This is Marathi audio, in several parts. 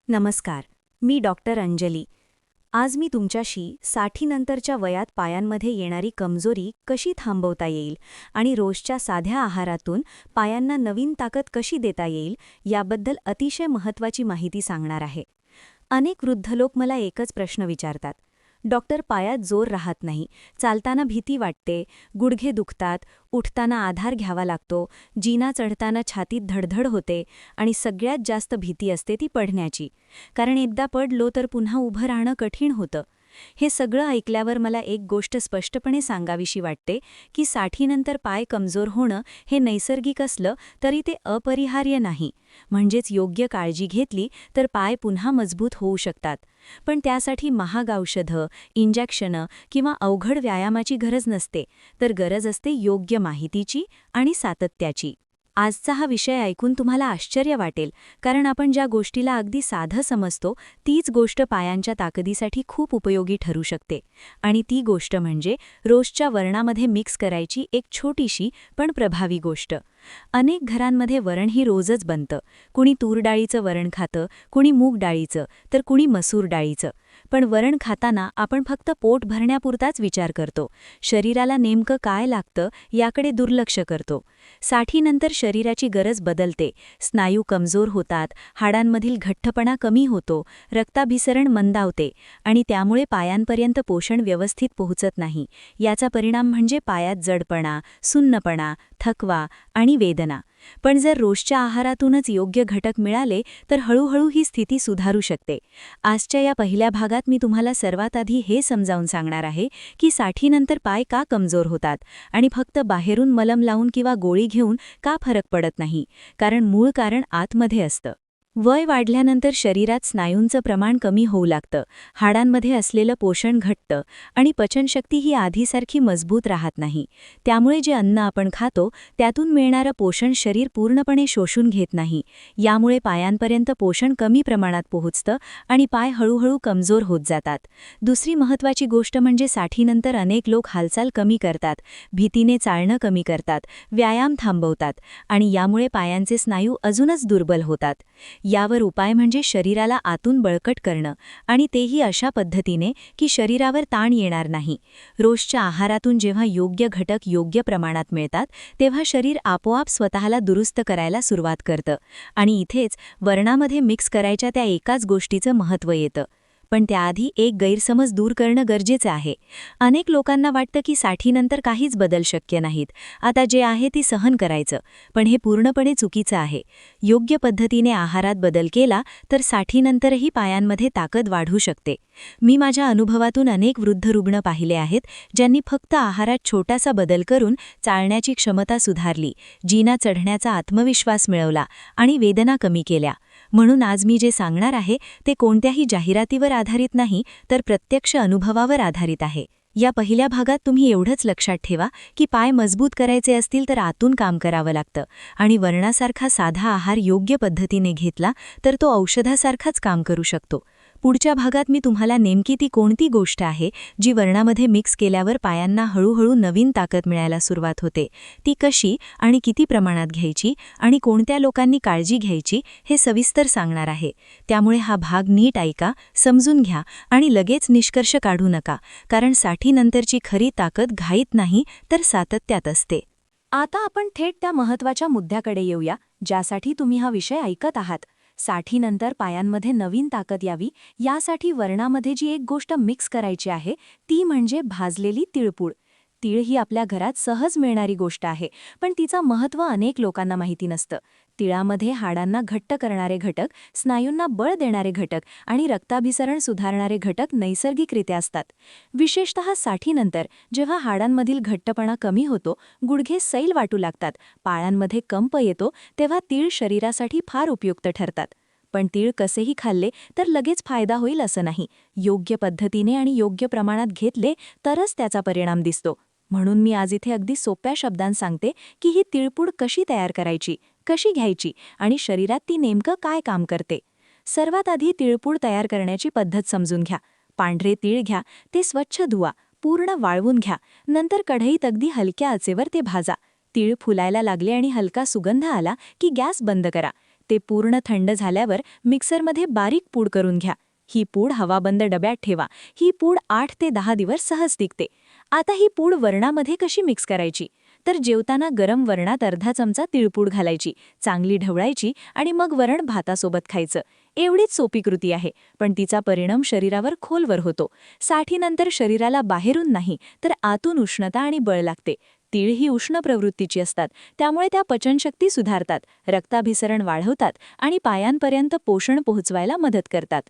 नमस्कार. मी डॉक्टर अंजली. आज मी तुमच्याशी 60नंतरच्या वयात पायांमध्ये येणारी कमजोरी कशी थांबवता येईल आणि रोजच्या साध्या आहारातून पायांना नवीन ताकद कशी देता येईल याबद्दल अतिशय महत्त्वाची माहिती सांगणार आहे. अनेक वृद्ध लोक मला एकच प्रश्न विचारतात. डॉक्टर, पायात जोर राहत नाही, चालताना भीती वाटते, गुडघे दुखतात, उठताना आधार घ्यावा लागतो, जिना चढताना छातीत धडधड होते आणि सगळ्यात जास्त भीती असते ती पडण्याची, कारण एकदा पडलो तर पुन्हा उभं राहणं कठीण होतं. हे सगळं ऐकल्यावर मला एक गोष्ट स्पष्टपणे सांगावीशी वाटते की 60नंतर पाय कमजोर होणं हे नैसर्गिक असलं तरी ते अपरिहार्य नाही. म्हणजेच योग्य काळजी घेतली तर पाय पुन्हा मजबूत होऊ शकतात. पण त्यासाठी महाग औषधं, इंजेक्शनं किंवा अवघड व्यायामाची गरज नसते, तर गरज असते योग्य माहितीची आणि सातत्याची. आजचा हा विषय ऐकून तुम्हाला आश्चर्य वाटेल, कारण आपण ज्या गोष्टीला अगदी साधं समजतो तीच गोष्ट पायांच्या ताकदीसाठी खूप उपयोगी ठरू शकते. आणि ती गोष्ट म्हणजे रोजच्या वरणामध्ये मिक्स करायची एक छोटीशी पण प्रभावी गोष्ट. अनेक घरांमध्ये वरण ही रोजच बनतं. कुणी तूर डाळीचं वरण खातं, कुणी मूग डाळीचं, तर कुणी मसूर डाळीचं. पण वरण खाताना आपण फक्त पोट भरण्यापुरताच विचार करतो. शरीराला नेमकं काय लागतं याकडे दुर्लक्ष करतो. 60नंतर शरीराची गरज बदलते, स्नायू कमजोर होतात, हाडांमधील घट्टपणा कमी होतो, रक्ताभिसरण मंदावते आणि त्यामुळे पायांपर्यंत पोषण व्यवस्थित पोहोचत नाही. याचा परिणाम म्हणजे पायात जडपणा, सुन्नपणा, थकवा आणि वेदना. पण जर रोजच्या आहारातूनच योग्य घटक मिळाले तर हळूहळू ही स्थिती सुधारू शकते. आजच्या या पहिल्या भागात मी तुम्हाला सर्वात आधी हे समजावून सांगणार आहे की 60नंतर पाय का कमजोर होतात आणि फक्त बाहेरून मलम लावून किंवा गोळी घेऊन का फरक पडत नाही, कारण मूळ कारण आतमध्ये असतं. वय वाढल्यानंतर शरीरात स्नायूंचं प्रमाण कमी होऊ लागतं, हाडांमध्ये असलेलं पोषण घटतं आणि पचनशक्ती ही आधीसारखी मजबूत राहत नाही. त्यामुळे जे अन्न आपण खातो त्यातून मिळणारं पोषण शरीर पूर्णपणे शोषून घेत नाही. यामुळे पायांपर्यंत पोषण कमी प्रमाणात पोहोचतं आणि पाय हळूहळू कमजोर होत जातात. दुसरी महत्त्वाची गोष्ट म्हणजे 60नंतर अनेक लोक हालचाल कमी करतात, भीतीने चालणं कमी करतात, व्यायाम थांबवतात आणि यामुळे पायांचे स्नायू अजूनच दुर्बल होतात. यावर उपाय म्हणजे शरीराला आतून बळकट करणं, आणि तेही अशा पद्धतीने की शरीरावर ताण येणार नाही. रोजच्या आहारातून जेव्हा योग्य घटक योग्य प्रमाणात मिळतात तेव्हा शरीर आपोआप स्वतःला दुरुस्त करायला सुरुवात करतं आणि इथेच वरणामध्ये मिक्स करायच्या त्या एकाच गोष्टीचं महत्त्व येतं. पण त्याआधी एक गैरसमज दूर करणं गरजेचं आहे. अनेक लोकांना वाटतं की 60नंतर काहीच बदल शक्य नाहीत, आता जे आहे ती सहन करायचं. पण हे पूर्णपणे चुकीचं आहे. योग्य पद्धतीने आहारात बदल केला तर 60नंतरही पायांमध्ये ताकद वाढू शकते. मी माझ्या अनुभवातून अनेक वृद्ध रुग्ण पाहिले आहेत ज्यांनी फक्त आहारात छोटासा बदल करून चालण्याची क्षमता सुधारली, जिना चढण्याचा आत्मविश्वास मिळवला आणि वेदना कमी केल्या. म्हणून आज मी जे सांगणार आहे ते कोणत्याही जाहिरातीवर आधारित नाही, तर प्रत्यक्ष अनुभवावर आधारित आहे. या पहिल्या भागात तुम्ही एवढंच लक्षात ठेवा की पाय मजबूत करायचे असतील तर आतून काम करावं लागतं आणि वरणासारखा साधा आहार योग्य पद्धतीने घेतला तर तो औषधासारखाच काम करू शकतो. पुढच्या भागात मी तुम्हाला नेमकी ती कोणती गोष्ट आहे जी वरणामध्ये मिक्स केल्यावर पायांना हळूहळू नवीन ताकद मिळायला सुरुवात होते, ती कशी आणि किती प्रमाणात घ्यायची आणि कोणत्या लोकांनी काळजी घ्यायची हे सविस्तर सांगणार आहे. त्यामुळे हा भाग नीट ऐका, समजून घ्या आणि लगेच निष्कर्ष काढू नका, कारण 60नंतरची खरी ताकद घाईत नाही तर सातत्यात असते. आता आपण थेट त्या महत्त्वाच्या मुद्द्याकडे येऊया ज्यासाठी तुम्ही हा विषय ऐकत आहात. 60नंतर पायांमध्ये नवीन ताकद यावी यासाठी वरणामध्ये जी एक गोष्ट मिक्स करायची आहे ती म्हणजे भाजलेली तिळपूड. तीळ ही आपल्या घरात सहज मिळणारी गोष्ट आहे, पण तिचं महत्त्व अनेक लोकांना माहिती नसतं. तिळामध्ये हाडांना घट्ट करणारे घटक, स्नायूंना बळ देणारे घटक आणि रक्ताभिसरण सुधारणारे घटक नैसर्गिकरित्या असतात. विशेषतः 60नंतर जेव्हा हाडांमधील घट्टपणा कमी होतो, गुडघे सैल वाटू लागतात, पायांमध्ये कंप येतो, तेव्हा तीळ शरीरासाठी फार उपयुक्त ठरतात. पण तीळ कसेही खाल्ले तर लगेच फायदा होईल असं नाही. योग्य पद्धतीने आणि योग्य प्रमाणात घेतले तरच त्याचा परिणाम दिसतो. म्हणून मी आज इथे अगदी सोप्या शब्दांत सांगते की ही तिळपूड कशी तयार करायची, कशी घ्यायची आणि शरीरात ती नेमकं काय काम करते. सर्वात आधी तिळपूड तयार करण्याची पद्धत समजून घ्या. पांढरे तीळ घ्या, ते स्वच्छ धुवा, पूर्ण वाळवून घ्या. नंतर कढईत अगदी हलक्या आचेवर ते भाजा. तीळ फुलायला लागले आणि हलका सुगंध आला की गॅस बंद करा. ते पूर्ण थंड झाल्यावर मिक्सरमध्ये बारीक पूड करून घ्या. ही पूड हवाबंद डब्यात ठेवा. ही पूड 8 ते 10 दिवस सहज टिकते. आता ही पूड वरणामध्ये कशी मिक्स करायची? तर जेवताना गरम वरणात अर्धा चमचा तिळपूड घालायची, चांगली ढवळायची आणि मग वरण भातासोबत खायचं. एवढीच सोपी कृती आहे, पण तिचा परिणाम शरीरावर खोलवर होतो. साठीनंतर शरीराला बाहेरून नाही तर आतून उष्णता आणि बळ लागते. तीळ ही उष्ण प्रवृत्तीची असतात, त्यामुळे त्या पचनशक्ती सुधारतात, रक्ताभिसरण वाढवतात आणि पायांपर्यंत पोषण पोहोचवायला मदत करतात.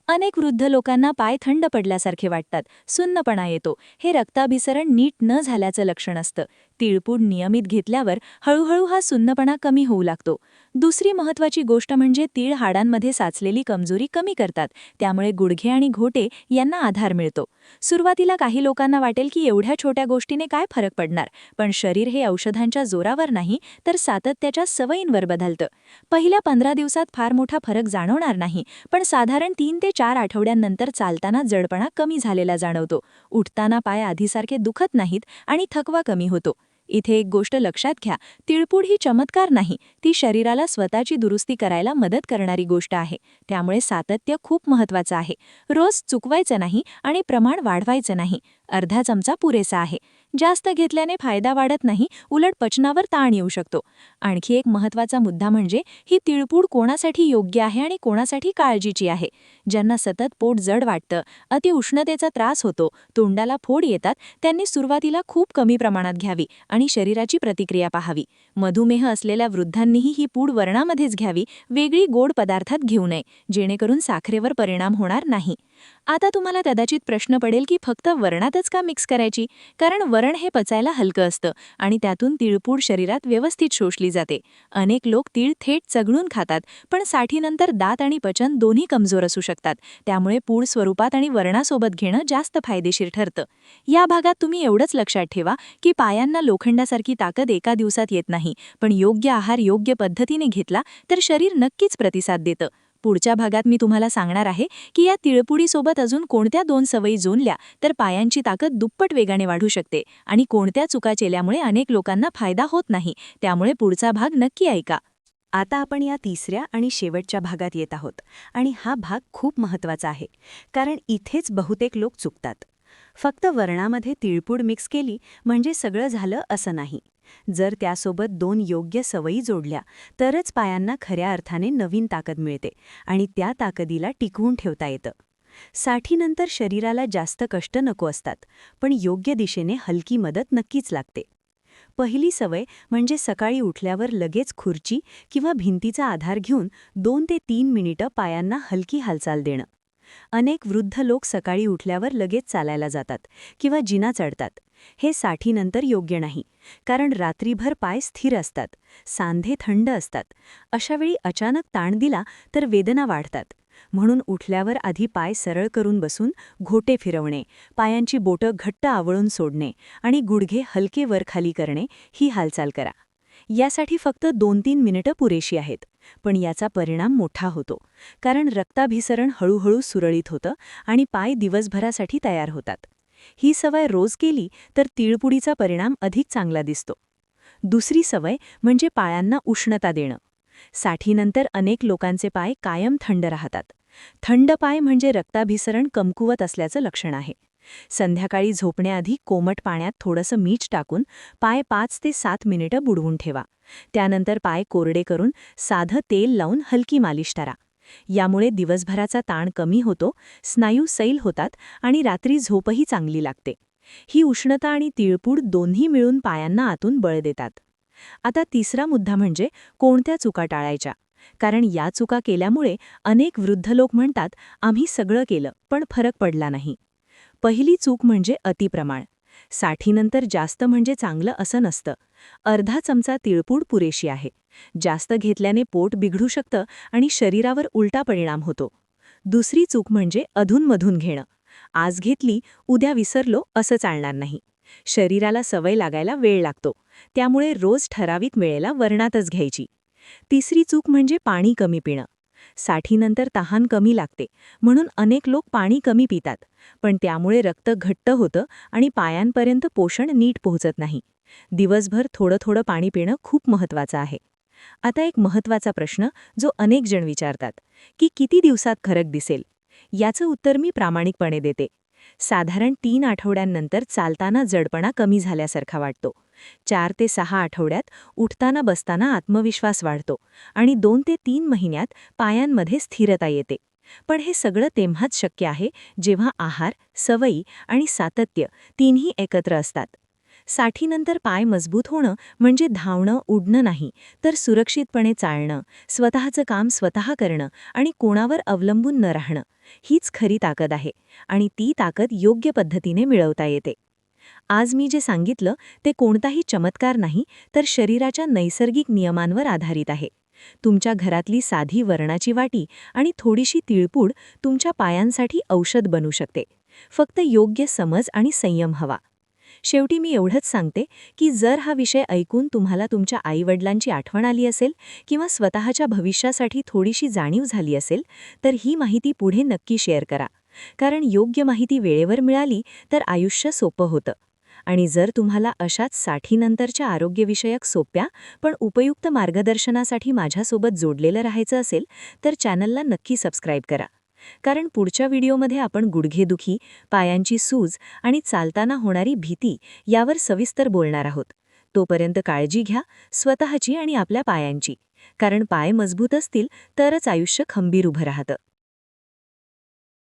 अनेक वृद्ध लोकांना पाय थंड पडल्यासारखे वाटतात, सुन्नपणा येतो. हे रक्ताभिसरण नीट न झाल्याचं लक्षण असतं. तिळपूड नियमित घेतल्यावर हळूहळू हा सुन्नपणा कमी होऊ लागतो. दुसरी महत्त्वाची गोष्ट म्हणजे तीळ हाडांमध्ये साचलेली कमजोरी कमी करतात, त्यामुळे गुडघे आणि घोटे यांना आधार मिळतो. सुरुवातीला काही लोकांना वाटेल की एवढ्या छोट्या गोष्टीने काय फरक पडणार, पण शरीर हे औषधांच्या जोरावर नाही तर सातत्याच्या सवयींवर बदलतं. पहिल्या 15 दिवसात फार मोठा फरक जाणवणार नाही, पण साधारण 3 ते 4 आठवड्यांनंतर चालताना जडपणा कमी झालेला जाणवतो. उठताना पाय आधीसारखे दुखत नाहीत आणि थकवा कमी होतो. इथे एक गोष्ट लक्षात घ्या, तिळपूड ही चमत्कार नाही, ती शरीराला स्वतःची दुरुस्ती करायला मदत करणारी गोष्ट आहे. त्यामुळे सातत्य खूप महत्त्वाचं आहे. रोज चुकवायचं नाही आणि प्रमाण वाढवायचं नाही. अर्धा चमचा पुरेसा आहे. जास्त घेतल्याने फायदा वाढत नाही, उलट पचनावर ताण येऊ शकतो. आणखी एक महत्त्वाचा मुद्दा म्हणजे ही तिळपूड कोणासाठी योग्य आहे आणि कोणासाठी काळजीची आहे. ज्यांना सतत पोट जड वाटतं, अतिउष्णतेचा त्रास होतो, तोंडाला फोड येतात, त्यांनी सुरुवातीला खूप कमी प्रमाणात घ्यावी आणि शरीराची प्रतिक्रिया पाहावी. मधुमेह असलेल्या वृद्धांनीही ही पूड वरणामध्येच घ्यावी, वेगळी गोड पदार्थात घेऊ नये, जेणेकरून साखरेवर परिणाम होणार नाही. आता तुम्हाला कदाचित प्रश्न पडेल की फक्त वरणातच का मिक्स करायची? कारण वरण हे पचायला हलकं असतं आणि त्यातून तिळपूड शरीरात व्यवस्थित शोषली जाते. अनेक लोक तीळ थेट चघळून खातात, पण साठीनंतर दात आणि पचन दोन्ही कमजोर असू शकतात. त्यामुळे पूड स्वरूपात आणि वरणासोबत घेणं जास्त फायदेशीर ठरतं. या भागात तुम्ही एवढंच लक्षात ठेवा की पायांना लोखंडासारखी ताकद एका दिवसात येत नाही, पण योग्य आहार योग्य पद्धतीने घेतला तर शरीर नक्कीच प्रतिसाद देतं. पुढच्या भागात मी तुम्हाला सांगणार आहे की या तिळपुडीसोबत अजून कोणत्या 2 सवयी जोडल्या तर पायांची ताकद दुप्पट वेगाने वाढू शकते आणि कोणत्या चुका केल्यामुळे अनेक लोकांना फायदा होत नाही. त्यामुळे पुढचा भाग नक्की ऐका. आता आपण या तिसऱ्या आणि शेवटच्या भागात येत आहोत आणि हा भाग खूप महत्त्वाचा आहे, कारण इथेच बहुतेक लोक चुकतात. फक्त वरणामध्ये तिळपूड मिक्स केली म्हणजे सगळं झालं असं नाही. जर त्यासोबत 2 योग्य सवयी जोडल्या तरच पायांना खऱ्या अर्थाने नवीन ताकद मिळते आणि त्या ताकदीला टिकवून ठेवता येतं. साठीनंतर शरीराला जास्त कष्ट नको असतात, पण योग्य दिशेने हलकी मदत नक्कीच लागते. पहिली सवय म्हणजे सकाळी उठल्यावर लगेच खुर्ची किंवा भिंतीचा आधार घेऊन 2 ते 3 मिनिटं पायांना हलकी हालचाल देणं. अनेक वृद्ध लोक सकाळी उठल्यावर लगेच चालायला जातात किंवा जिना चढतात. हे साठीनंतर योग्य नाही, कारण रात्रीभर पाय स्थिर असतात, सांधे थंड असतात. अशावेळी अचानक ताण दिला तर वेदना वाढतात. म्हणून उठल्यावर आधी पाय सरळ करून बसून घोटे फिरवणे, पायांची बोटं घट्ट आवळून सोडणे आणि गुडघे हलके वर खाली करणे ही हालचाल करा. यासाठी फक्त 2-3 मिनिटं पुरेशी आहेत, पण याचा परिणाम मोठा होतो, कारण रक्ताभिसरण हळूहळू सुरळीत होतं आणि पाय दिवसभरासाठी तयार होतात. ही सवय रोज केली तर तिळपुडीचा परिणाम अधिक चांगला दिसतो. दुसरी सवय म्हणजे पायांना उष्णता देणं. साठीनंतर अनेक लोकांचे पाय कायम थंड राहतात. थंड पाय म्हणजे रक्ताभिसरण कमकुवत असल्याचं लक्षण आहे. संध्याकाळी झोपण्याआधी कोमट पाण्यात थोडंसं मीठ टाकून पाय 5 ते 7 मिनिटं बुडवून ठेवा. त्यानंतर पाय कोरडे करून साधं तेल लावून हलकी मालिश करा. यामुळे दिवसभराचा ताण कमी होतो, स्नायू सैल होतात आणि रात्री झोपही चांगली लागते. ही उष्णता आणि तिळपूड दोन्ही मिळून पायांना आतून बळ देतात. आता तिसरा मुद्दा म्हणजे कोणत्या चुका टाळायच्या, कारण या चुका केल्यामुळे अनेक वृद्ध लोक म्हणतात आम्ही सगळं केलं पण फरक पडला नाही. पहिली चूक म्हणजे अतिप्रमाण. साठीनंतर जास्त म्हणजे चांगलं असं नसतं. अर्धा चमचा तिळपूड पुरेशी आहे. जास्त घेतल्याने पोट बिघडू शकतं आणि शरीरावर उलटा परिणाम होतो. दुसरी चूक म्हणजे अधूनमधून घेणं. आज घेतली, उद्या विसरलो असं चालणार नाही. शरीराला सवय लागायला वेळ लागतो, त्यामुळे रोज ठराविक वेळेला वरणातच घ्यायची. तिसरी चूक म्हणजे पाणी कमी पिणं. साठीनंतर तहान कमी लागते, म्हणून अनेक लोक पाणी कमी पितात, पण त्यामुळे रक्त घट्ट होतं आणि पायांपर्यंत पोषण नीट पोहोचत नाही. दिवसभर थोडं थोडं पाणी पिणं खूप महत्त्वाचं आहे. आता एक महत्त्वाचा प्रश्न जो अनेक जण विचारतात की किती दिवसात फरक दिसेल. याचं उत्तर मी प्रामाणिकपणे देते. साधारण 3 आठवड्यांनंतर चालताना जडपणा कमी झाल्यासारखा वाटतो. 4 ते 6 आठवड्यात उठताना बसताना आत्मविश्वास वाढतो आणि 2 ते 3 महिन्यात पायांमध्ये स्थिरता येते. पण हे सगळं तेव्हाच शक्य आहे जेव्हा आहार, सवयी आणि सातत्य तिन्ही एकत्र असतात. 60नंतर पाय मजबूत होणं म्हणजे धावणं, उडणं नाही, तर सुरक्षितपणे चालणं, स्वतःचं काम स्वतः करणं आणि कोणावर अवलंबून न राहणं. हीच खरी ताकद आहे आणि ती ताकद योग्य पद्धतीने मिळवता येते. आज मी जे सांगितलं ते कोणताही चमत्कार नाही, तर शरीराच्या नैसर्गिक नियमांवर आधारित आहे. तुमच्या घरातली साधी वरणाची वाटी आणि थोडीशी तिळपूड तुमच्या पायांसाठी औषध बनू शकते. फक्त योग्य समज आणि संयम हवा. शेवटी मी एवढंच सांगते की जर हा विषय ऐकून तुम्हाला तुमच्या आईवडिलांची आठवण आली असेल किंवा स्वतःच्या भविष्यासाठी थोडीशी जाणीव झाली असेल, तर ही माहिती पुढे नक्की शेअर करा. कारण योग्य माहिती वेळेवर मिळाली तर आयुष्य सोपं होतं. आणि जर तुम्हाला अशाच 60नंतरच्या आरोग्यविषयक सोप्या पण उपयुक्त मार्गदर्शनासाठी माझ्यासोबत जोडलेलं राहायचं असेल, तर चॅनलला नक्की सबस्क्राईब करा. कारण पुढच्या व्हिडिओमध्ये आपण गुडघेदुखी, पायांची सूज आणि चालताना होणारी भीती यावर सविस्तर बोलणार आहोत. तोपर्यंत काळजी घ्या, स्वतःची आणि आपल्या पायांची. कारण पाय मजबूत असतील तरच आयुष्य खंबीर उभं राहतं.